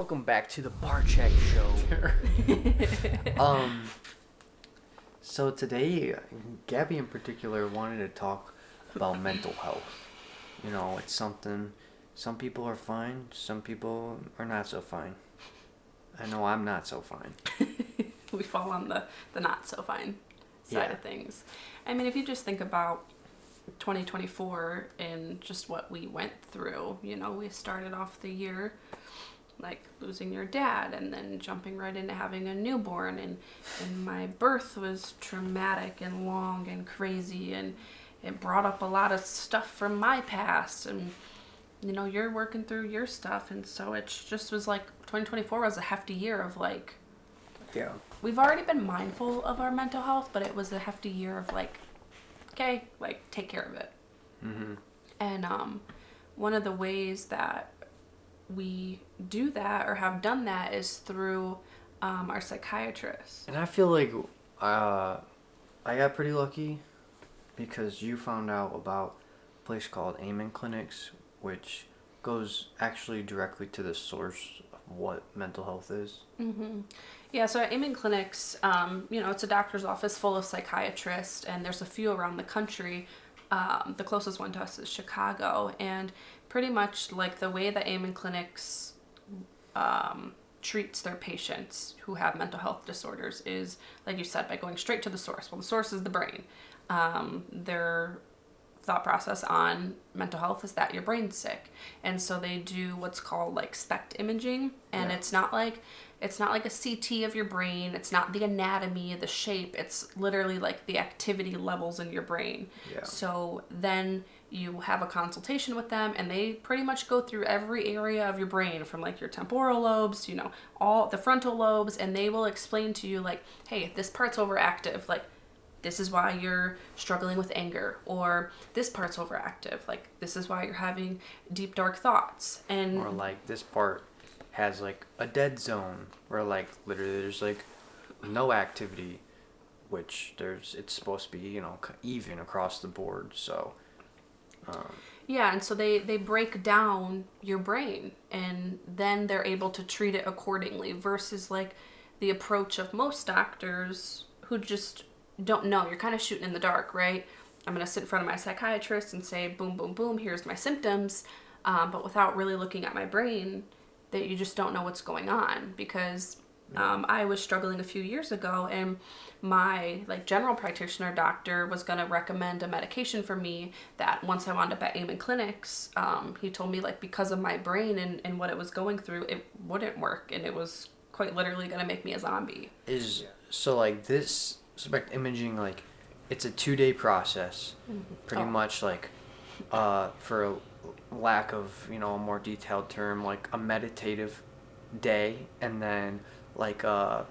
Welcome back to the Barczyk show. So today, Gabby in particular wanted to talk about mental health. You know, it's something, some people are fine, some people are not so fine. I know I'm not so fine. We fall on the not so fine side of things. I mean, if you just think about 2024 and just what we went through, you know, we started off the year like losing your dad and then jumping right into having a newborn, and my birth was traumatic and long and crazy, and it brought up a lot of stuff from my past, and you know, you're working through your stuff, and so it just was like 2024 was a hefty year of like, Yeah. we've already been mindful of our mental health, but it was a hefty year of like, okay, like take care of it. Mm-hmm. And one of the ways that we do that or have done that is through our psychiatrist. And I feel like I got pretty lucky because you found out about a place called Amen Clinics, which goes actually directly to the source of what mental health is. Mm-hmm. Yeah, so at Amen Clinics, you know, it's a doctor's office full of psychiatrists, and there's a few around the country. The closest one to us is Chicago, and pretty much like the way that Amen Clinics treats their patients who have mental health disorders is, like you said, by going straight to the source. Well, the source is the brain. Their thought process on mental health is that your brain's sick, and so they do what's called like SPECT imaging, and it's not like a CT of your brain. It's not the anatomy, the shape. It's literally like the activity levels in your brain. Yeah. So then you have a consultation with them, and they pretty much go through every area of your brain, from like your temporal lobes, you know, all the frontal lobes, and they will explain to you like, hey, this part's overactive. Like, this is why you're struggling with anger, or this part's overactive. Like, this is why you're having deep, dark thoughts. And Or like this part has like a dead zone where like literally there's like no activity, which it's supposed to be, you know, even across the board. So yeah, and so they break down your brain, and then they're able to treat it accordingly, versus like the approach of most doctors who just don't know. You're kind of shooting in the dark, right? I'm going to sit in front of my psychiatrist and say, boom, boom, boom, here's my symptoms, but without really looking at my brain, that you just don't know what's going on. Because I was struggling a few years ago, and my like general practitioner doctor was going to recommend a medication for me that once I wound up at Amen Clinics, he told me like because of my brain and what it was going through, it wouldn't work, and it was quite literally going to make me a zombie. So like this SPECT imaging, like it's a 2-day process, pretty much like for lack of, you know, a more detailed term, like a meditative day, and then like a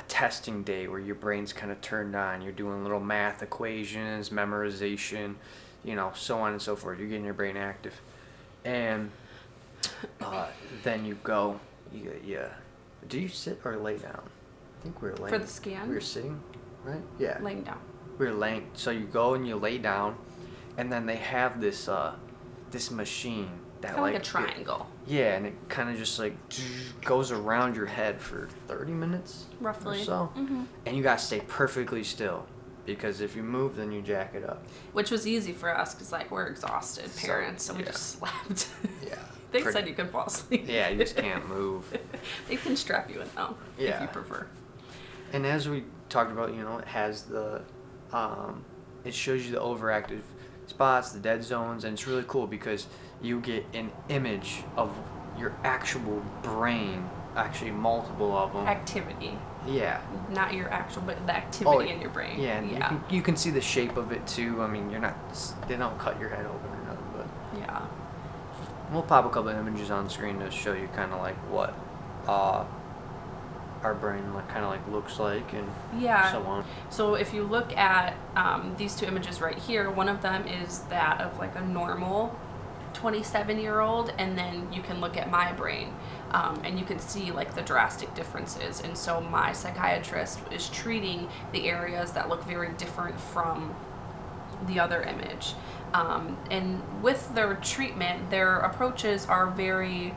testing day where your brain's kind of turned on. You're doing little math equations, memorization, you know, so on and so forth. You're getting your brain active, and then you go. Do you sit or lay down? I think we were laying. For the scan? We were sitting, right? Yeah. Laying down. We were laying. So you go and you lay down, and then they have this this machine that Kind of like a triangle. Yeah, and it kind of just like goes around your head for 30 minutes Roughly. or so. Mm-hmm. And you gotta stay perfectly still, because if you move, then you jack it up. Which was easy for us because like we're exhausted parents, so we just slept. Yeah. They said you could fall asleep. Yeah, you just can't move. They can strap you in though, if Yeah. you prefer. And as we talked about, you know, it has the, it shows you the overactive spots, the dead zones, and it's really cool because you get an image of your actual brain, actually multiple of them. Activity. Yeah. Not your actual, but the activity in your brain. Yeah, and you can see the shape of it too. I mean, they don't cut your head open or nothing, but Yeah. we'll pop a couple of images on screen to show you kind of like what our brain like kind of like looks like, and so on. So if you look at these two images right here, one of them is that of like a normal 27-year-old, and then you can look at my brain, and you can see like the drastic differences. And so my psychiatrist is treating the areas that look very different from the other image. And with their treatment, their approaches are very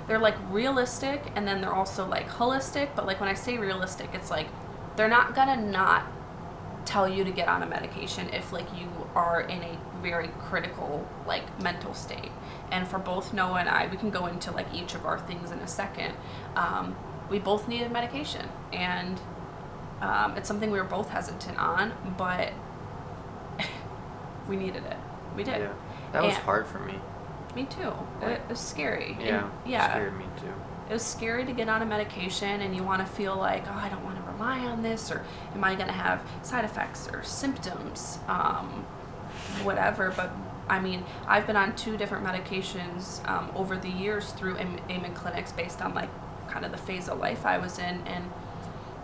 they're like realistic, and then they're also like holistic. But like when I say realistic, it's like they're not gonna not tell you to get on a medication if like you are in a very critical like mental state. And for both Noah and I, we can go into like each of our things in a second. We both needed medication, and it's something we were both hesitant on, but we needed it. We did. Yeah, that was hard for me. Me too. It was scary. Yeah, yeah. It scared me too. It was scary to get on a medication, and you want to feel like, oh, I don't want to rely on this, or am I going to have side effects or symptoms, whatever. But I mean, I've been on 2 different medications over the years through Amen clinics based on like kind of the phase of life I was in, and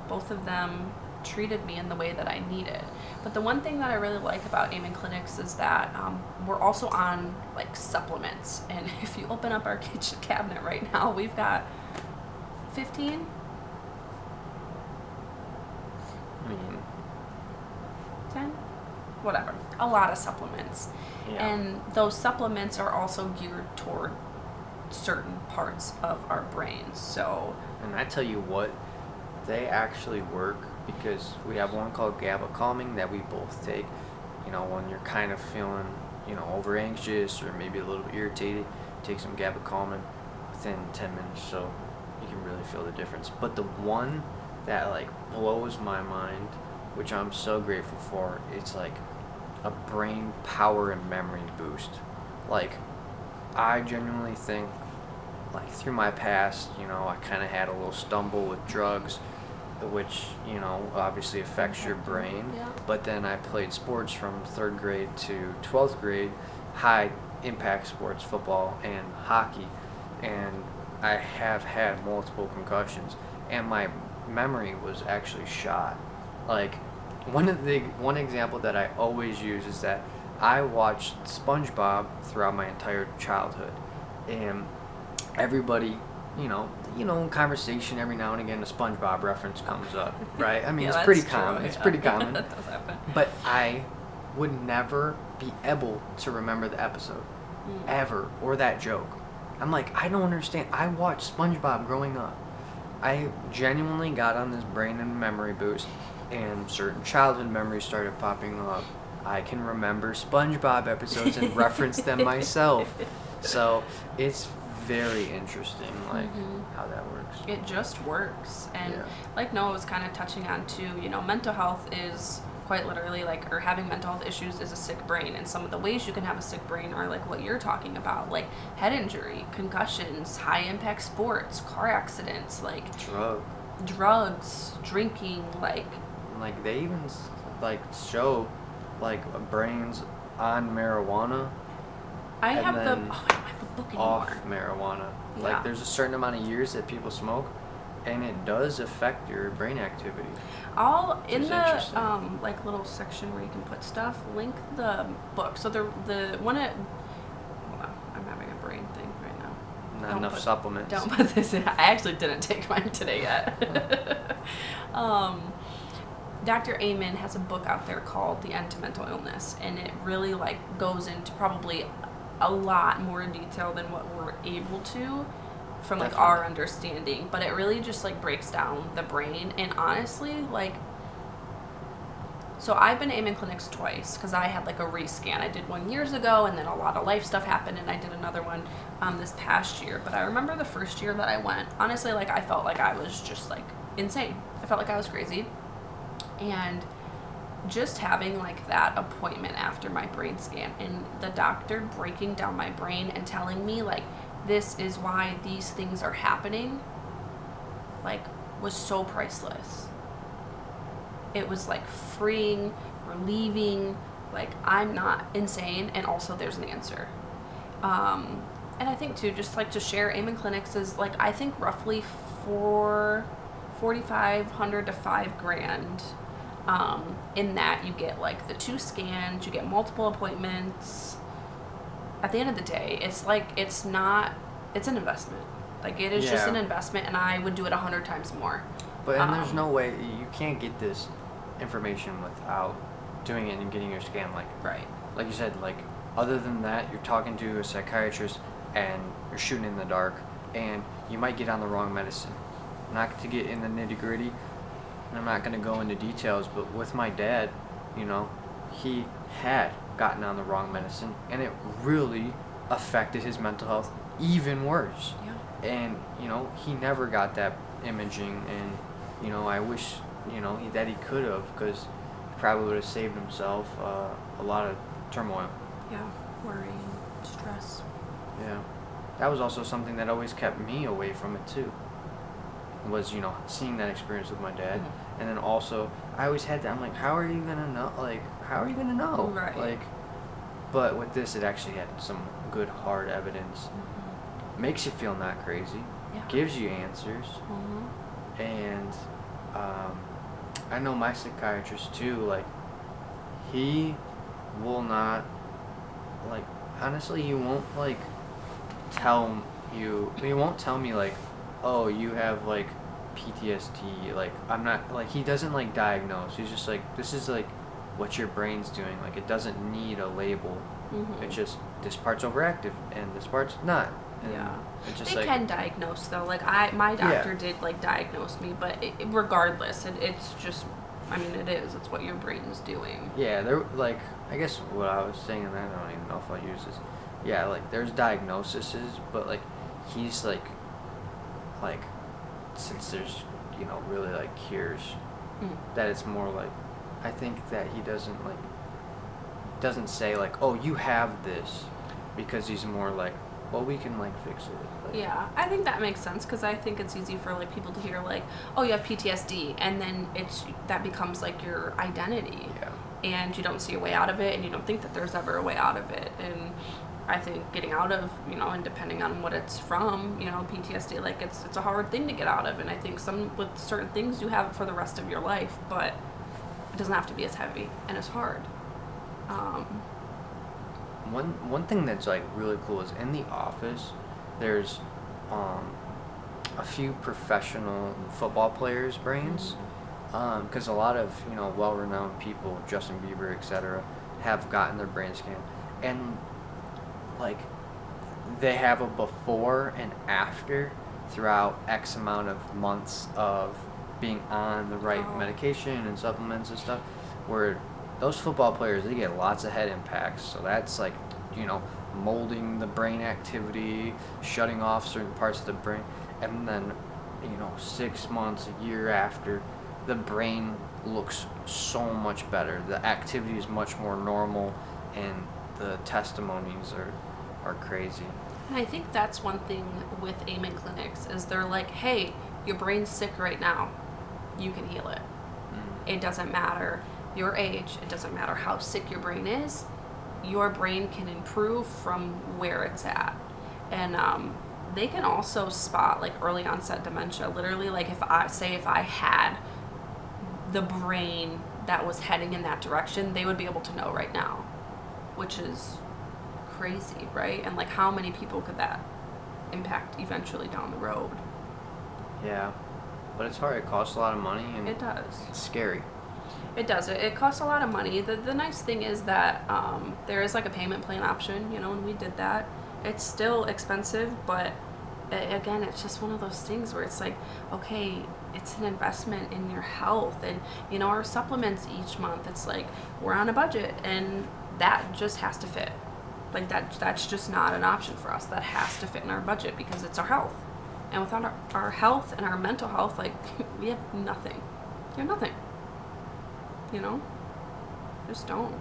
both of them treated me in the way that I needed. But the one thing that I really like about Amen clinics is that we're also on like supplements. And if you open up our kitchen cabinet right now, we've got 15, I mean, 10, whatever, a lot of supplements. yeah. And those supplements are also geared toward certain parts of our brains. So, and I tell you what, they actually work, because we have one called GABA calming that we both take. You know, when you're kind of feeling, you know, over anxious or maybe a little bit irritated, take some GABA calming within 10 minutes, so you can really feel the difference. But the one that like blows my mind, which I'm so grateful for, it's like a brain power and memory boost. Like, I genuinely think, like, through my past, you know, I kind of had a little stumble with drugs, which, you know, obviously affects your brain. Yeah. But then I played sports from 3rd grade to 12th grade, high impact sports, football and hockey, and I have had multiple concussions, and my memory was actually shot. Like, one example that I always use is that I watched SpongeBob throughout my entire childhood, and everybody, you know, in conversation every now and again a SpongeBob reference comes up, right? I mean, Yeah, it's pretty that's true, common. yeah. It's pretty common. That does happen. But I would never be able to remember the episode, ever, or that joke. I'm like, I don't understand. I watched SpongeBob growing up. I genuinely got on this brain and memory boost, and certain childhood memories started popping up. I can remember SpongeBob episodes and reference them myself. So it's very interesting, like, how that works. It just works. And Yeah. like Noah was kind of touching on too, you know, mental health is quite literally like, or having mental health issues is a sick brain. And some of the ways you can have a sick brain are like what you're talking about, like head injury, concussions, high impact sports, car accidents, like drugs, drinking, like they even like show like brains on marijuana. I and have the then I don't have the book anymore. off marijuana. Yeah. Like, there's a certain amount of years that people smoke, and it does affect your brain activity. I'll in is the interesting. like little section where you can put stuff, link the book. So the one at hold on, I'm having a brain thing right now. Not enough supplements. Don't put this in. I actually didn't take mine today yet. Dr. Amen has a book out there called The End to Mental Illness, and it really like goes into probably a lot more detail than what we're able to from like Definitely. our understanding, but it really just like breaks down the brain. And honestly, like, so I've been to Amen clinics twice because I had like a rescan. I did one years ago, and then a lot of life stuff happened, and I did another one this past year. But I remember the first year that I went, honestly, like I felt like I was just like insane. I felt like I was crazy. And just having like that appointment after my brain scan and the doctor breaking down my brain and telling me like, this is why these things are happening, like, was so priceless. It was like freeing, relieving, like I'm not insane, and also there's an answer. And I think too, just like to share, Amen clinics is like, I think roughly $4,500 to $5,000. In that you get like the 2 scans, you get multiple appointments. At the end of the day, it's like, it's an investment. Like, it is just an investment, and I would do it 100 times more. But and there's no way, you can't get this information without doing it and getting your scan. Like, Right. like you said, like, other than that, you're talking to a psychiatrist and you're shooting in the dark, and you might get on the wrong medicine. Not to get in the nitty-gritty, and I'm not going to go into details, but with my dad, you know, he had gotten on the wrong medicine, and it really affected his mental health even worse. Yeah. And, you know, he never got that imaging, and, you know, I wish, you know, that he could have, because he probably would have saved himself a lot of turmoil. Yeah, worry and stress. Yeah. That was also something that always kept me away from it, too. Was, you know, seeing that experience with my dad. Mm-hmm. And then also, I always had that, I'm like, how are you going to know? Like, how are you going to know? Right. Like, but with this, it actually had some good, hard evidence. Mm-hmm. Makes you feel not crazy. Yeah. Gives you answers. Mm-hmm. And I know my psychiatrist, too, like, he will not, like, honestly, he won't, like, he won't tell me, like, oh, you have, like, PTSD, like, I'm not, like, he doesn't, like, diagnose. He's just like, this is, like, what your brain's doing. Like, it doesn't need a label. Mm-hmm. It's just, this part's overactive, and this part's not. And yeah. it's just, they like, can diagnose, though. Like, my doctor did, like, diagnose me, but regardless, it's just, I mean, it is. It's what your brain's doing. Yeah, there, like, I guess what I was saying, and I don't even know if I'll use this. Yeah, like, there's diagnoses, but, like, he's, like, since there's, you know, really, like, cures, that it's more, like, I think that he doesn't say, like, oh, you have this, because he's more like, well, we can, like, fix it. Like, yeah, I think that makes sense, because I think it's easy for, like, people to hear, like, oh, you have PTSD, and then that becomes, like, your identity. Yeah. And you don't see a way out of it, and you don't think that there's ever a way out of it. And I think getting out of, you know, and depending on what it's from, you know, PTSD, like, it's a hard thing to get out of. And I think with certain things, you have it for the rest of your life, but it doesn't have to be as heavy and as hard. One thing that's, like, really cool is in the office, there's a few professional football players' brains, because a lot of, you know, well-renowned people, Justin Bieber, etc., have gotten their brain scanned, and, like, they have a before and after throughout X amount of months of being on the right medication and supplements and stuff, where those football players, they get lots of head impacts. So that's, like, you know, molding the brain activity, shutting off certain parts of the brain, and then, you know, 6 months, a year after, the brain looks so much better. The activity is much more normal, and the testimonies are crazy. And I think that's one thing with Amen clinics, is they're like, hey, your brain's sick right now. You can heal it. It doesn't matter your age. It doesn't matter how sick your brain is. Your brain can improve from where it's at. And they can also spot, like, early onset dementia. Literally, like, if I had the brain that was heading in that direction, they would be able to know right now, which is crazy, right? And, like, how many people could that impact eventually down the road? Yeah, but it's hard. It costs a lot of money, and it does. It's scary. It does. It costs a lot of money. The nice thing is that there is, like, a payment plan option, you know, and we did that. It's still expensive, but again, it's just one of those things where it's like, okay, it's an investment in your health, and, you know, our supplements each month, it's like, we're on a budget, and that just has to fit. Like, that's just not an option for us. That has to fit in our budget, because it's our health. And without our health and our mental health, like, we have nothing. You have nothing. You know? Just don't.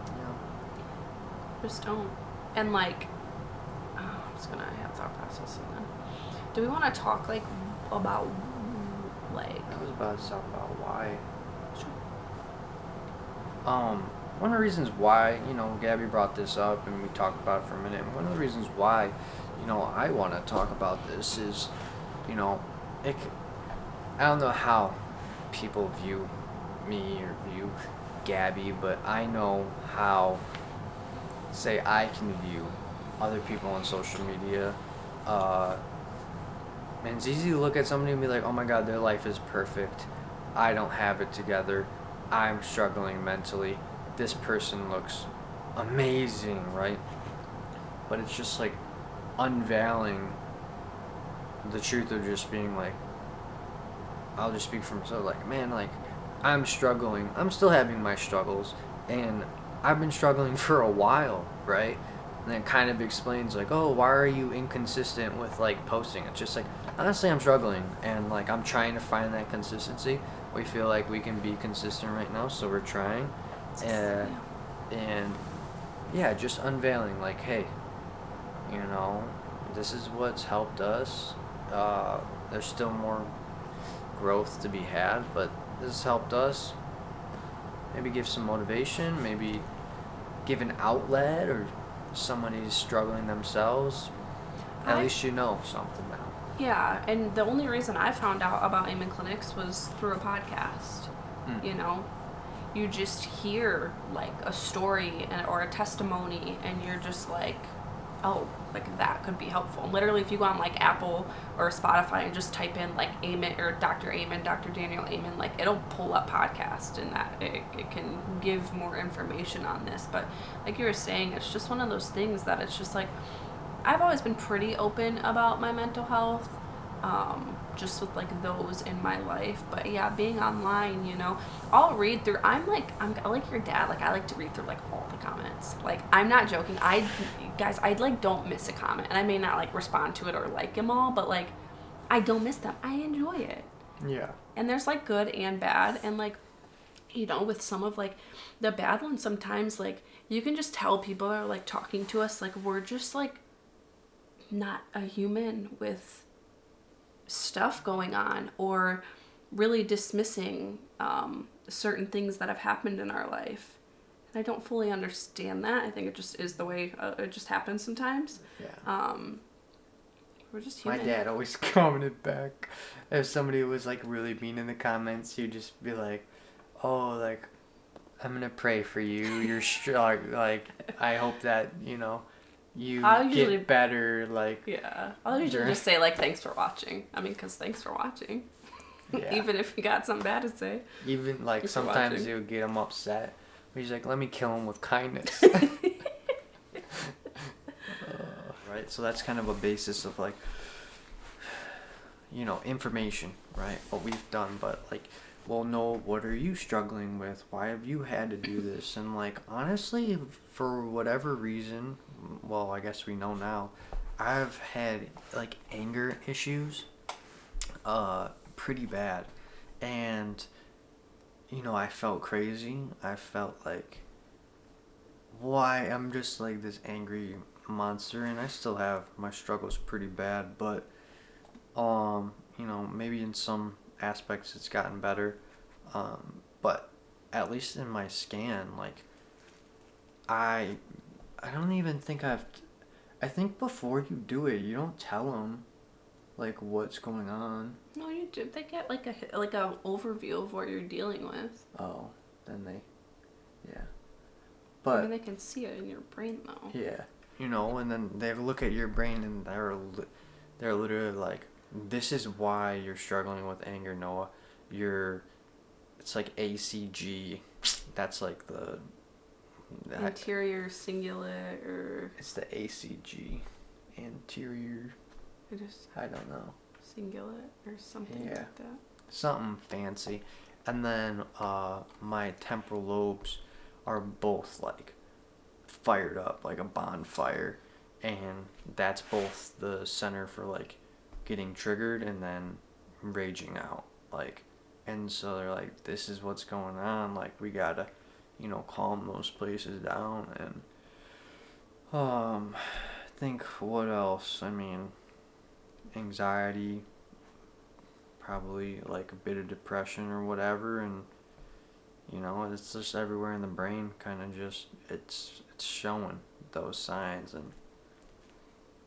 Yeah. Just don't. And, like, I'm just gonna have thought process, and then, do we want to talk, like, about, like, I was about to talk about why. Sure. One of the reasons why, you know, Gabby brought this up, and we talked about it for a minute, and one of the reasons why, you know, I want to talk about this is, you know, I don't know how people view me or view Gabby, but I know how, say, I can view other people on social media. And it's easy to look at somebody and be like, oh my god, their life is perfect. I don't have it together. I'm struggling mentally. This person looks amazing, right? But it's just, like, unveiling the truth of just being like, I'll just speak for myself, like, man, like, I'm struggling. I'm still having my struggles, and I've been struggling for a while, right? And it kind of explains, like, oh, why are you inconsistent with, like, posting? It's just like, honestly, I'm struggling, and, like, I'm trying to find that consistency. We feel like we can be consistent right now, so we're trying. And yeah, just unveiling, like, hey, you know, this is what's helped us. There's still more growth to be had, but this has helped us. Maybe give some motivation, maybe give an outlet, or somebody's struggling themselves. At least you know something now. Yeah, and the only reason I found out about Amen Clinics was through a podcast. You know, you just hear like a story or a testimony, and you're just like, oh, like that could be helpful. Literally, if you go on like Apple or Spotify and just type in like Amen or Dr. Amen, Dr. Daniel Amen, like it'll pull up podcast, and that it can give more information on this. But like you were saying, it's just one of those things that it's just like, I've always been pretty open about my mental health, just with like those in my life. But yeah, being online, you know, I'll read through. I'm like your dad. Like I like to read through like all the comments. Like I'm not joking. I like don't miss a comment, and I may not like respond to it or like them all, but like I don't miss them. I enjoy it. Yeah. And there's like good and bad, and like, you know, with some of like the bad ones, sometimes like you can just tell people are like talking to us like we're just like not a human with stuff going on, or really dismissing certain things that have happened in our life. And I don't fully understand that. I think it just is the way it just happens sometimes. Yeah. We're just human. My dad always commented back. If somebody was like really mean in the comments, he'd just be like, oh, like, I'm gonna pray for you. You're strong. Like, I hope that, you know, you get better, like... Yeah. I'll usually just say, like, thanks for watching. I mean, because thanks for watching. Yeah. Even if you got something bad to say. Even, like, sometimes it would get him upset. But he's like, let me kill him with kindness. Right? So that's kind of a basis of, like, you know, information, right? What we've done. But, like, we'll know, what are you struggling with? Why have you had to do this? And, like, honestly, for whatever reason... Well, I guess we know now. I've had like anger issues, pretty bad, and you know, I felt crazy. I felt like, why I'm just like this angry monster, and I still have my struggles pretty bad. But you know, maybe in some aspects it's gotten better, but at least in my scan, like I don't even think I think before you do it, you don't tell them, like, what's going on. No, you do. They get, like, a overview of what you're dealing with. Oh, then yeah. But... I mean, they can see it in your brain, though. Yeah. You know, and then they look at your brain, and they're literally like, this is why you're struggling with anger, Noah. It's like ACG. That's, like, the... Anterior cingulate, or... It's the ACG. Anterior... I don't know. Cingulate, or something like that. Something fancy. And then, my temporal lobes are both, like, fired up, like a bonfire. And that's both the center for, like, getting triggered and then raging out. Like, and so they're like, this is what's going on. Like, we gotta... you know, calm those places down. And I think what else? I mean, anxiety, probably like a bit of depression or whatever, and you know, it's just everywhere in the brain, kind of just it's showing those signs, and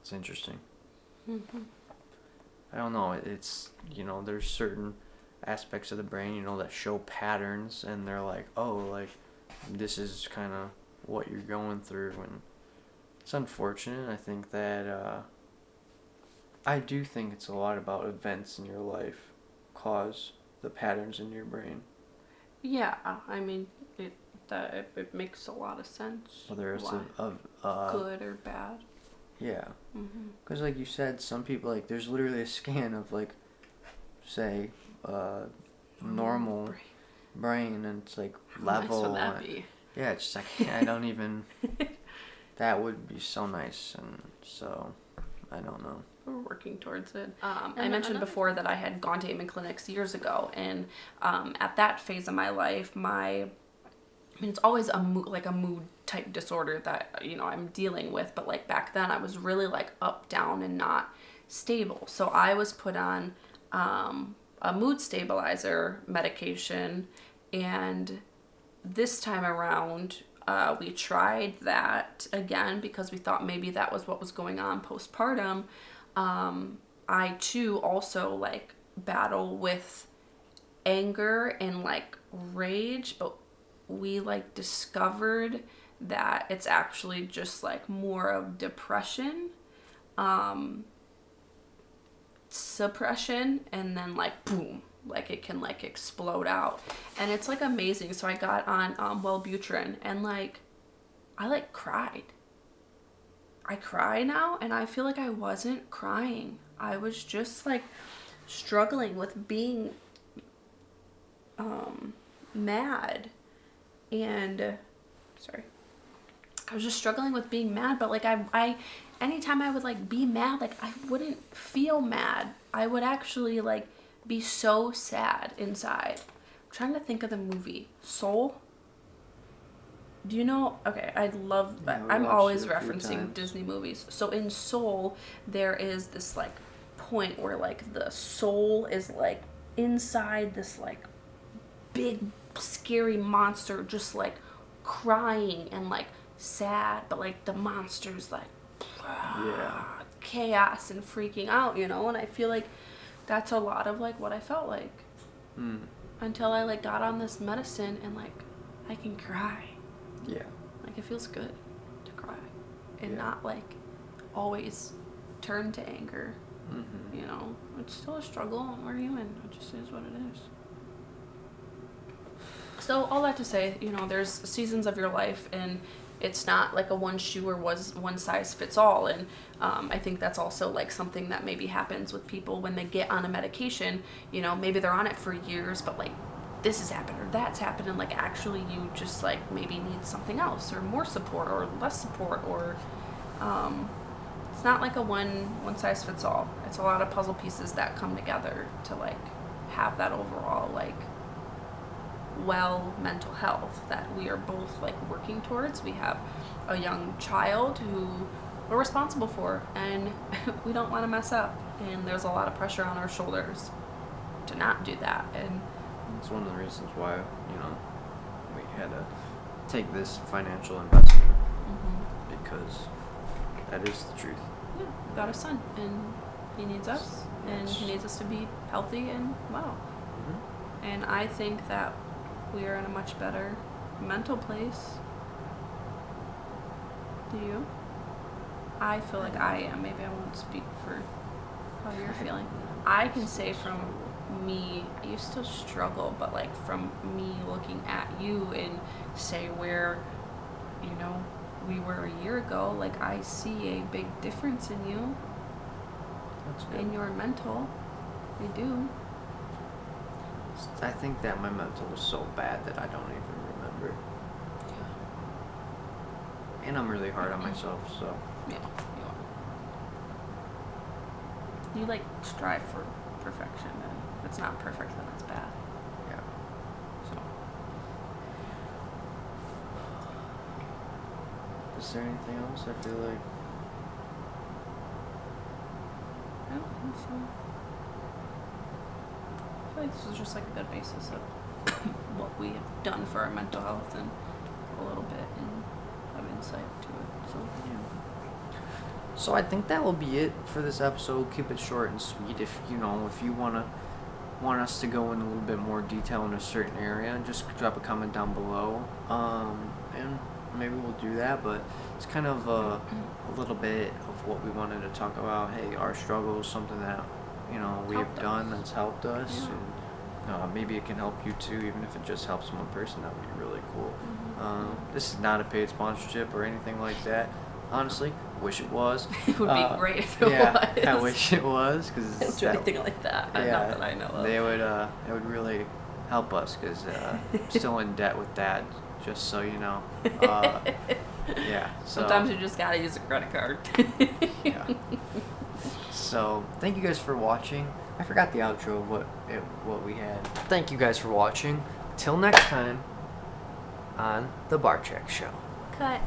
it's interesting. Mm-hmm. I don't know, it's, you know, there's certain aspects of the brain, you know, that show patterns, and they're like, oh, like, this is kind of what you're going through, and it's unfortunate. I think that I do think it's a lot about events in your life cause the patterns in your brain. Yeah, I mean, it makes a lot of sense. Whether it's good or bad. Yeah. Because like you said, some people, like, there's literally a scan of, like, say, normal brain, and it's like level. How nice would that be? Yeah, it's just like, I don't even. That would be so nice, and so I don't know. We're working towards it. I mentioned before that I had gone to Amen clinics years ago, and at that phase of my life, it's always a mood type disorder that, you know, I'm dealing with, but like back then I was really like up, down, and not stable. So I was put on a mood stabilizer medication, and this time around we tried that again because we thought maybe that was what was going on postpartum. I too also like battle with anger and like rage, but we like discovered that it's actually just like more of depression, suppression, and then like boom, like it can like explode out, and it's like amazing. So I got on Wellbutrin, and like I like cried. I cry now, and I feel like I wasn't crying. I was just like struggling with being mad, and sorry, I was just struggling with being mad. But like I anytime I would like be mad, like I wouldn't feel mad. I would actually like be so sad inside. I'm trying to think of the movie Soul. Do you know? Okay, I'm always referencing Disney movies. So in Soul, there is this like point where like the soul is like inside this like big scary monster, just like crying and like sad, but like the monster's like chaos and freaking out, you know. And I feel like that's a lot of like what I felt like until I like got on this medicine, and like I can cry. Yeah. Like it feels good to cry and not like always turn to anger. You know, it's still a struggle, and we're human. It just is what it is. So all that to say, you know, there's seasons of your life, and it's not like a one shoe or one size fits all. And I think that's also like something that maybe happens with people when they get on a medication. You know, maybe they're on it for years, but like this has happened or that's happened, and like actually you just like maybe need something else or more support or less support, or it's not like a one size fits all. It's a lot of puzzle pieces that come together to like have that overall like mental health that we are both like working towards. We have a young child who we're responsible for, and we don't want to mess up, and there's a lot of pressure on our shoulders to not do that. And it's one of the reasons why, you know, we had to take this financial investment, because that is the truth. Yeah, we got a son, and he needs us, and he needs us to be healthy and well. And I think that we are in a much better mental place. Do you? I feel like I am. Maybe I won't speak for how you're feeling. I can say from me, you still struggle, but like from me looking at you and say where, you know, we were a year ago, like I see a big difference in you. That's good. In your mental. I do. I think that my mental was so bad that I don't even remember. Yeah. And I'm really hard on myself, so. Yeah, you are. You like strive for perfection, and if it's not perfect, then it's bad. Yeah. So. Is there anything else? I feel like. I don't think so. I feel like this is just like a good basis of what we have done for our mental health and a little bit and have insight to it. So yeah. So I think that will be it for this episode. Keep it short and sweet. If you want us to go in a little bit more detail in a certain area, just drop a comment down below. And maybe we'll do that. But it's kind of a little bit of what we wanted to talk about. Hey, our struggles, something that we have done that's helped us, and maybe it can help you too, even if it just helps one person. That would be really cool. This is not a paid sponsorship or anything like that. honestly. Wish it was. It would be great if it was. I wish it was, because I don't do anything like that. Not that I know of. It would really help us, because I'm still in debt with Dad, just so you know. Yeah. So, sometimes you just gotta use a credit card. Yeah. So thank you guys for watching. I forgot the outro of what we had. Thank you guys for watching. Till next time on the Barczyk Show. Cut.